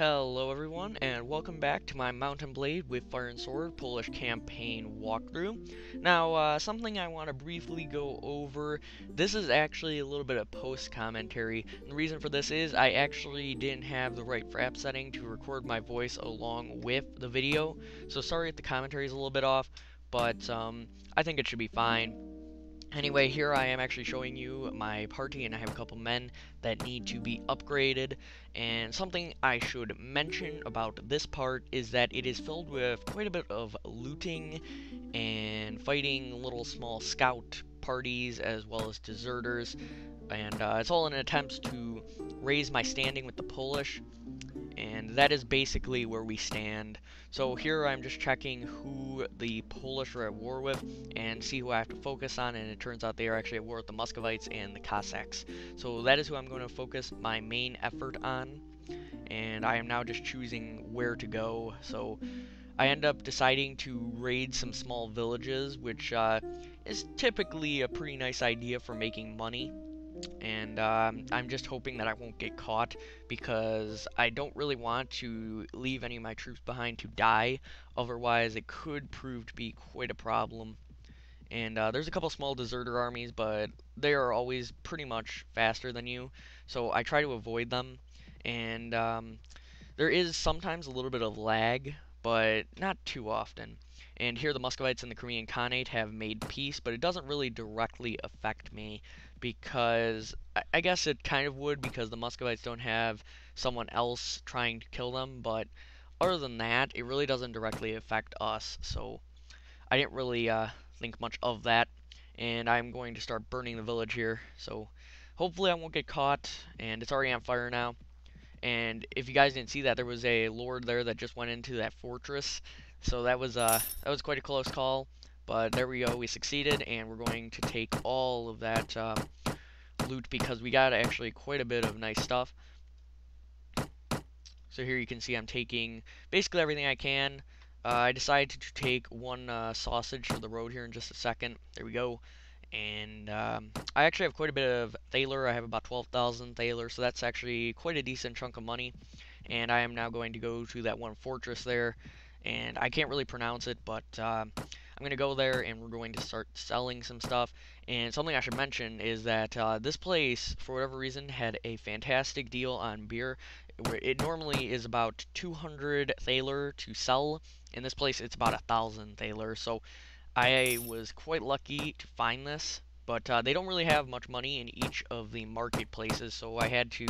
Hello everyone, and welcome back to my Mount and Blade with Fire and Sword Polish campaign walkthrough. Now, something I want to briefly go over, this is actually a little bit of post-commentary, and the reason for this is I actually didn't have the right frap setting to record my voice along with the video, so sorry if the commentary is a little bit off, but I think it should be fine. Anyway, here I am actually showing you my party, and I have a couple men that need to be upgraded. And something I should mention about this part is that it is filled with quite a bit of looting and fighting little small scout parties as well as deserters. And it's all in an attempt to raise my standing with the Polish. And that is basically where we stand. So here I'm just checking who the Polish are at war with and see who I have to focus on, and it turns out they are actually at war with the Muscovites and the Cossacks. So that is who I'm going to focus my main effort on, and I am now just choosing where to go. So I end up deciding to raid some small villages, which is typically a pretty nice idea for making money. And I'm just hoping that I won't get caught, because I don't really want to leave any of my troops behind to die. Otherwise, it could prove to be quite a problem. And there's a couple small deserter armies, but they are always pretty much faster than you, so I try to avoid them. And there is sometimes a little bit of lag, but not too often. And here the Muscovites and the Crimean Khanate have made peace, but it doesn't really directly affect me, because I guess it kind of would, because the Muscovites don't have someone else trying to kill them, but other than that, it really doesn't directly affect us, so I didn't really think much of that. And I'm going to start burning the village here, so hopefully I won't get caught, and it's already on fire now. And if you guys didn't see that, there was a lord there that just went into that fortress, so that was quite a close call. But there we go, we succeeded, and we're going to take all of that loot, because we got actually quite a bit of nice stuff. So here you can see I'm taking basically everything I can. I decided to take one sausage for the road here in just a second. There we go. And I actually have quite a bit of thaler. I have about 12,000 thaler, so that's actually quite a decent chunk of money. And I am now going to go to that one fortress there, and I can't really pronounce it, but I'm going to go there, and we're going to start selling some stuff. And something I should mention is that this place, for whatever reason, had a fantastic deal on beer. It normally is about 200 thaler to sell. In this place, it's about 1,000 thaler, so I was quite lucky to find this, but they don't really have much money in each of the marketplaces, so I had to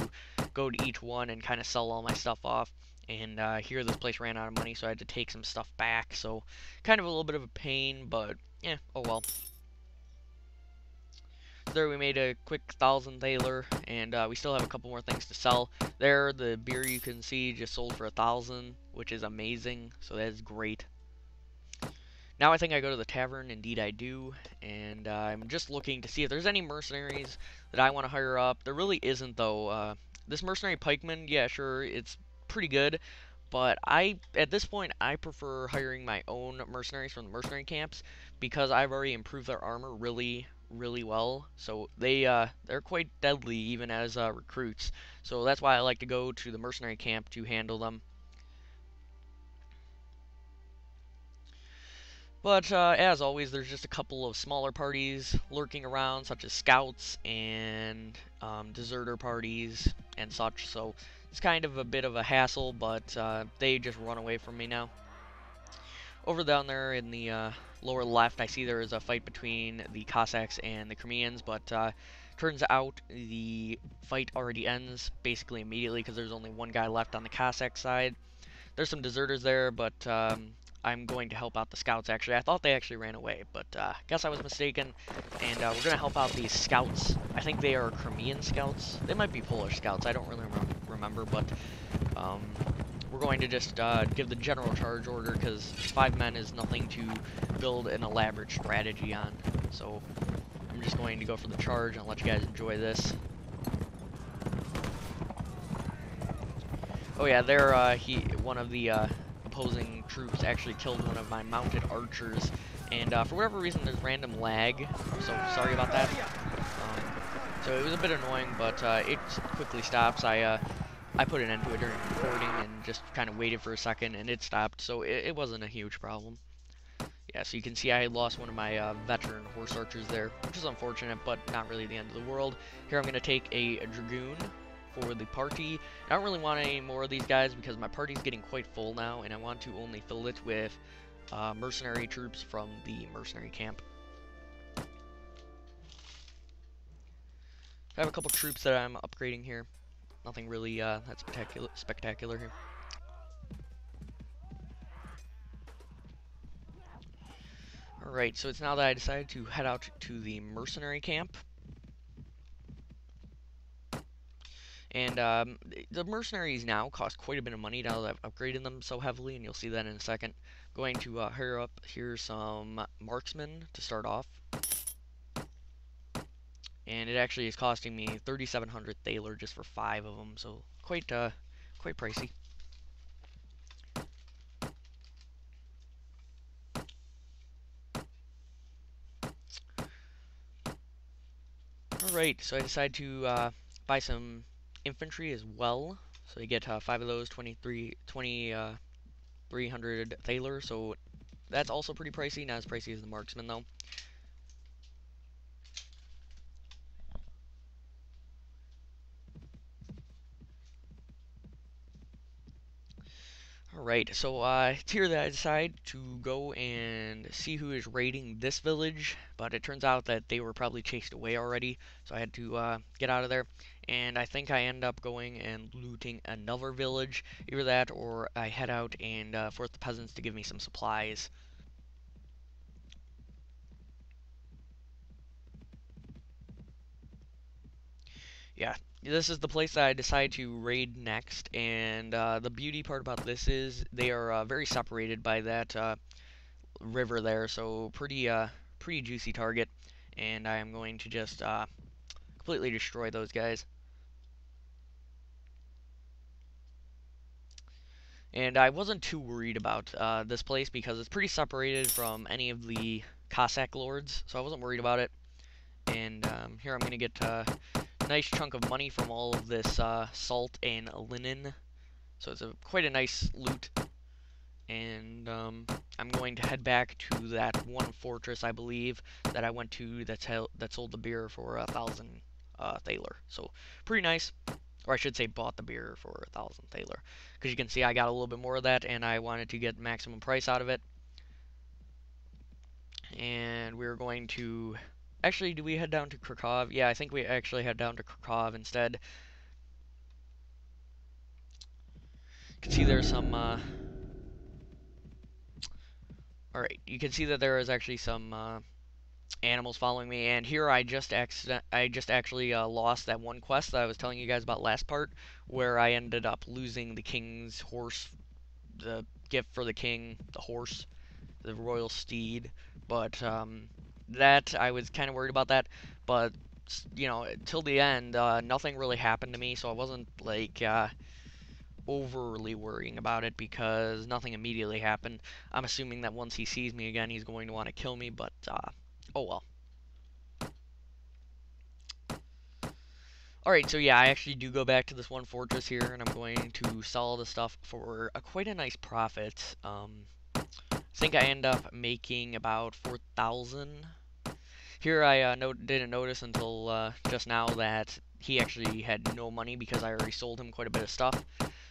go to each one and kind of sell all my stuff off. And here this place ran out of money, so I had to take some stuff back, so kind of a little bit of a pain, but yeah, oh well. There we made a quick 1,000 thaler, and we still have a couple more things to sell. There, the beer you can see just sold for 1,000, which is amazing, so that is great. Now I think I go to the tavern. Indeed I do, and I'm just looking to see if there's any mercenaries that I want to hire up. There really isn't, though. This mercenary pikeman, yeah, sure, it's pretty good, but at this point, I prefer hiring my own mercenaries from the mercenary camps, because I've already improved their armor really well, so they're quite deadly even as recruits, so that's why I like to go to the mercenary camp to handle them. But as always, there's just a couple of smaller parties lurking around, such as scouts and deserter parties and such, so it's kind of a bit of a hassle, but they just run away from me now. Over down there in the lower left, I see there is a fight between the Cossacks and the Crimeans, but turns out the fight already ends basically immediately, because there's only one guy left on the Cossack side. There's some deserters there, but I'm going to help out the scouts, actually. I thought they actually ran away, but guess I was mistaken, and we're going to help out these scouts. I think they are Crimean scouts. They might be Polish scouts, I don't really remember, but we're going to just give the general charge order, because 5 men is nothing to build an elaborate strategy on. So I'm just going to go for the charge and let you guys enjoy this. Oh yeah, there one of the opposing troops actually killed one of my mounted archers, and for whatever reason there's random lag, so sorry about that. So it was a bit annoying, but it quickly stops. I I put an end to it during recording and just kind of waited for a second and it stopped, so it wasn't a huge problem. Yeah, so you can see I lost one of my veteran horse archers there, which is unfortunate, but not really the end of the world. Here I'm going to take a dragoon for the party. I don't really want any more of these guys because my party's getting quite full now, and I want to only fill it with mercenary troops from the mercenary camp. I have a couple troops that I'm upgrading here. Nothing really that spectacular here. Alright, so it's now that I decided to head out to the mercenary camp. And the mercenaries now cost quite a bit of money now that I've upgraded them so heavily, and you'll see that in a second. I'm going to hire up here some marksmen to start off. And it actually is costing me 3,700 thaler just for 5 of them, so quite pricey. Alright, so I decided to buy some infantry as well. So you get 5 of those, 300 thaler, so that's also pretty pricey, not as pricey as the marksman though. Alright, so it's here that I decide to go and see who is raiding this village, but it turns out that they were probably chased away already, so I had to get out of there, and I think I end up going and looting another village, either that or I head out and force the peasants to give me some supplies. Yeah, this is the place that I decide to raid next, and the beauty part about this is they are very separated by that river there, so pretty juicy target, and I am going to just completely destroy those guys. And I wasn't too worried about this place because it's pretty separated from any of the Cossack lords, so I wasn't worried about it. And here I'm going to get a nice chunk of money from all of this salt and linen, so it's quite a nice loot. And I'm going to head back to that one fortress, I believe, that I went to that sold the beer for 1,000 thaler. So pretty nice, or I should say bought the beer for 1,000 thaler, because you can see I got a little bit more of that, and I wanted to get maximum price out of it. And we're going to actually, do we head down to Krakow? Yeah, I think we actually head down to Krakow instead. You can see there's some alright, you can see that there is actually some animals following me, and here I just actually lost that one quest that I was telling you guys about last part, where I ended up losing the king's horse, the gift for the king, the horse, the royal steed, but that, I was kind of worried about that, but, you know, till the end, nothing really happened to me, so I wasn't, like, overly worrying about it because nothing immediately happened. I'm assuming that once he sees me again, he's going to want to kill me, but oh well. Alright, so yeah, I actually do go back to this one fortress here, and I'm going to sell all the stuff for quite a nice profit. I think I end up making about 4,000. Here I didn't notice until just now that he actually had no money because I already sold him quite a bit of stuff.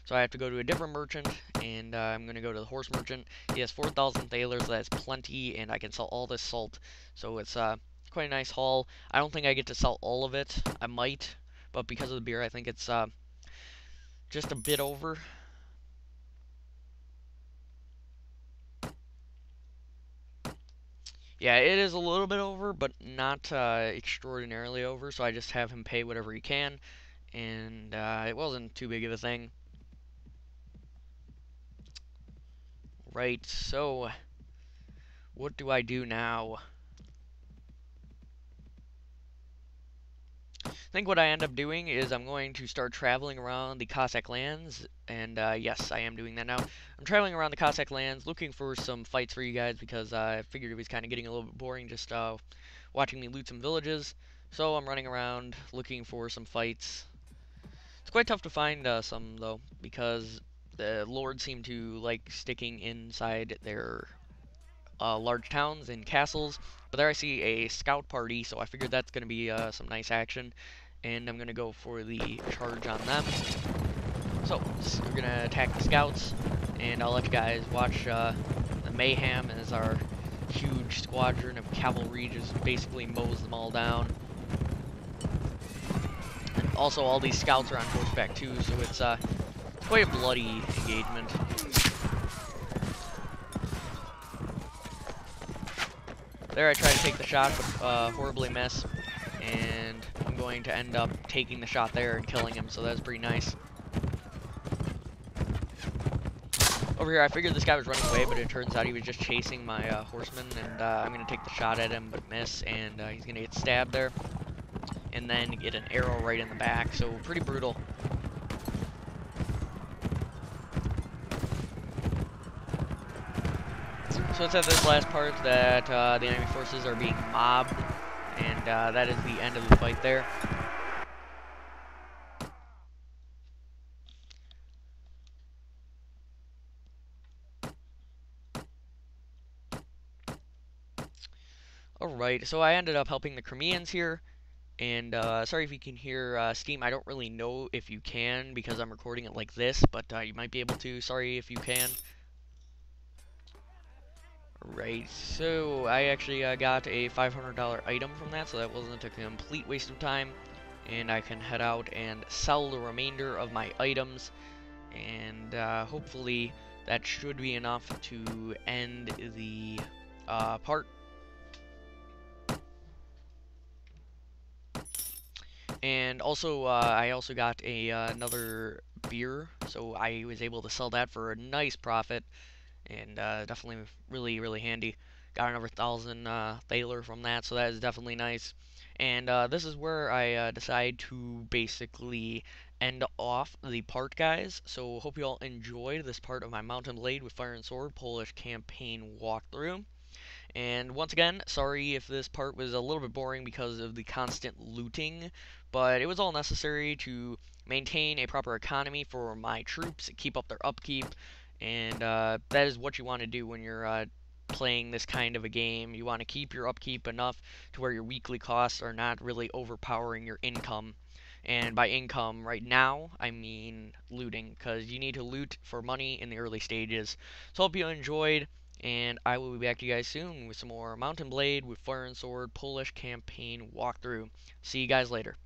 So I have to go to a different merchant, and I'm going to go to the horse merchant. He has 4,000 thalers, that's plenty, and I can sell all this salt. So it's quite a nice haul. I don't think I get to sell all of it. I might, but because of the beer, I think it's just a bit over. Yeah, it is a little bit over, but not extraordinarily over, so I just have him pay whatever he can, and it wasn't too big of a thing. Right, so what do I do now? I think what I end up doing is I'm going to start traveling around the Cossack lands, and yes, I am doing that now. I'm traveling around the Cossack lands looking for some fights for you guys because I figured it was kind of getting a little bit boring just watching me loot some villages. So I'm running around looking for some fights. It's quite tough to find some, though, because the lords seem to like sticking inside their large towns and castles. But there I see a scout party, so I figured that's going to be some nice action. And I'm going to go for the charge on them. So, we're going to attack the scouts, and I'll let you guys watch the mayhem as our huge squadron of cavalry just basically mows them all down. And also, all these scouts are on horseback too, so it's quite a bloody engagement. There I try to take the shot, but horribly miss, and I'm going to end up taking the shot there and killing him, so that's pretty nice. Over here, I figured this guy was running away, but it turns out he was just chasing my horseman, and I'm going to take the shot at him, but miss, and he's going to get stabbed there, and then get an arrow right in the back, so pretty brutal. So it's at this last part that the enemy forces are being mobbed, and that is the end of the fight there. Alright, so I ended up helping the Crimeans here, and sorry if you can hear steam. I don't really know if you can because I'm recording it like this, but you might be able to. Sorry if you can. Right, so I actually got a $500 item from that, so that wasn't a complete waste of time. And I can head out and sell the remainder of my items, and hopefully that should be enough to end the part. And also, I also got another beer, so I was able to sell that for a nice profit. And definitely really, really handy. Got another 1,000 Thaler from that, so that is definitely nice. And this is where I decide to basically end off the part, guys. So hope you all enjoyed this part of my Mount and Blade with Fire and Sword Polish campaign walkthrough. And once again, sorry if this part was a little bit boring because of the constant looting, but it was all necessary to maintain a proper economy for my troops, keep up their upkeep, and that is what you want to do when you're playing this kind of a game. You want to keep your upkeep enough to where your weekly costs are not really overpowering your income. And by income, right now, I mean looting, because you need to loot for money in the early stages. So hope you enjoyed, and I will be back to you guys soon with some more Mount and Blade with Fire and Sword Polish campaign walkthrough. See you guys later.